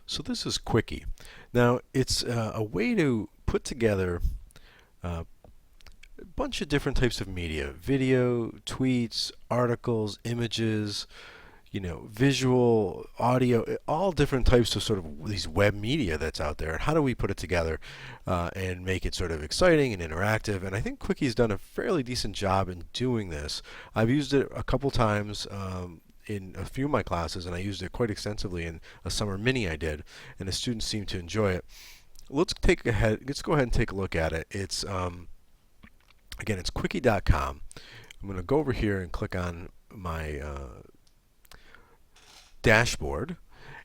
So this is Qwiki. Now it's a way to put together a bunch of different types of media: video, tweets, articles, images, visual, audio, all different types of sort of these web media that's out there. And how do we put it together and make it sort of exciting and interactive? And I think Qwiki's done a fairly decent job in doing this. I've used it a couple times. In a few of my classes, and I used it quite extensively in a summer mini I did, and the students seemed to enjoy it. Let's go ahead and take a look at it. It's again, it's Qwiki.com. I'm going to go over here and click on my dashboard,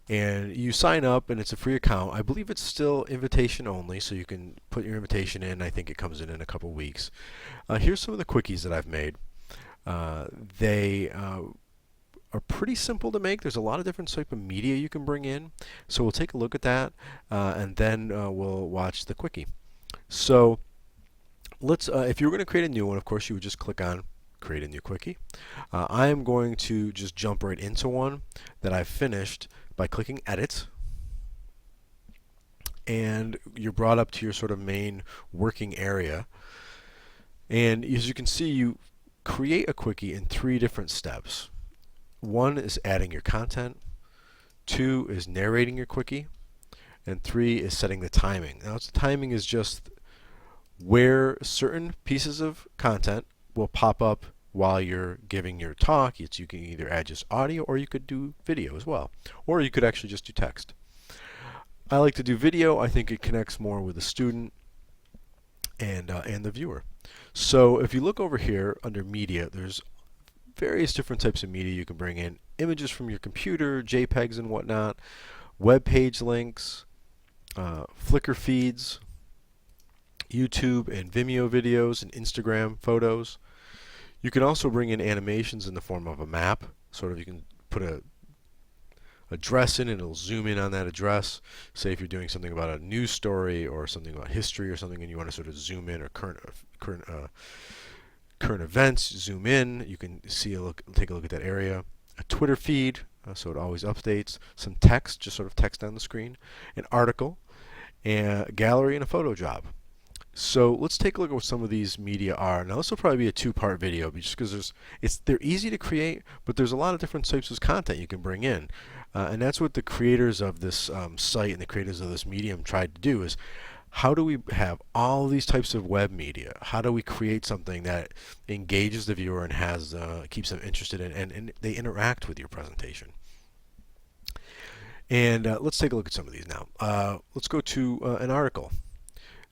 and you sign up, and it's a free account. I believe it's still invitation only, so you can put your invitation in. I think it comes in a couple weeks. Here's some of the quickies that I've made. They are pretty simple to make. There's a lot of different type of media you can bring in. So we'll take a look at that, and then we'll watch the quickie. So if you were going to create a new one, of course, you would just click on Create a New Quickie. I am going to just jump right into one that I've finished by clicking Edit. And you're brought up to your sort of main working area. And as you can see, you create a quickie in 3 different steps. 1 is adding your content, 2 is narrating your quickie, and 3 is setting the timing. Now, the timing is just where certain pieces of content will pop up while you're giving your talk. You can either add just audio, or you could do video as well, or you could actually just do text. I like to do video. I think it connects more with the student and the viewer. So if you look over here under media, there's various different types of media you can bring in: images from your computer, JPEGs and whatnot, web page links, Flickr feeds, YouTube and Vimeo videos, and Instagram photos. You can also bring in animations in the form of a map. Sort of, you can put a address in and it'll zoom in on that address. Say if you're doing something about a news story or something about history or something, and you want to sort of zoom in, or current events, zoom in. You can take a look at that area. A Twitter feed, so it always updates. Some text, just sort of text on the screen. An article, and a gallery, and a photo job. So let's take a look at what some of these media are. Now this will probably be a 2-part video, just because they're easy to create, but there's a lot of different types of content you can bring in. And that's what the creators of this site and the creators of this medium tried to do: is how do we have all these types of web media? How do we create something that engages the viewer and keeps them interested in, and they interact with your presentation? And let's take a look at some of these now. Let's go to an article.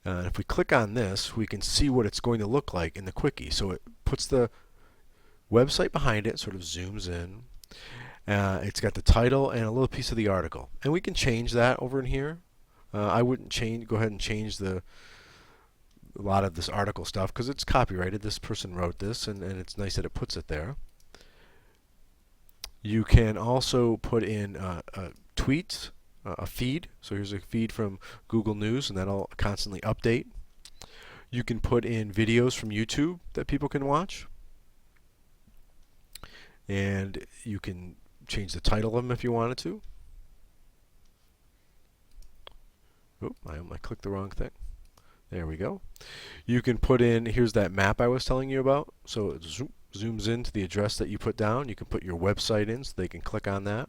If we click on this, we can see what it's going to look like in the quickie. So it puts the website behind it, sort of zooms in. It's got the title and a little piece of the article. And we can change that over in here. I wouldn't go ahead and change a lot of this article stuff, because it's copyrighted. This person wrote this, and it's nice that it puts it there. You can also put in tweets, a feed. So here's a feed from Google News, and that'll constantly update. You can put in videos from YouTube that people can watch. And you can change the title of them if you wanted to. Oh, I clicked the wrong thing. There we go. You can put in, here's that map I was telling you about. So it zooms into the address that you put down. You can put your website in so they can click on that.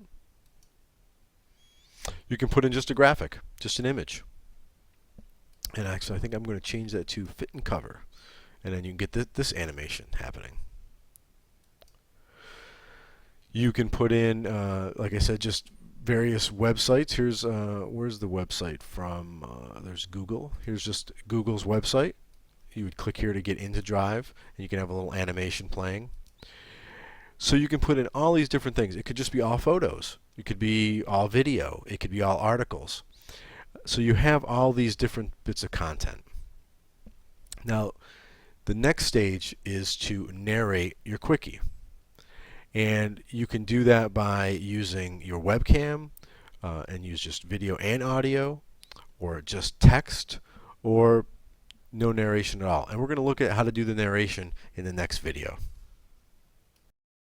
You can put in just a graphic, just an image. And actually, I think I'm going to change that to fit and cover. And then you can get this animation happening. You can put in, like I said, just various websites. Where's the website from? There's Google. Here's just Google's website. You would click here to get into Drive, and you can have a little animation playing. So you can put in all these different things. It could just be all photos. It could be all video. It could be all articles. So you have all these different bits of content. Now, the next stage is to narrate your quickie. And you can do that by using your webcam and use just video and audio, or just text, or no narration at all. And we're going to look at how to do the narration in the next video.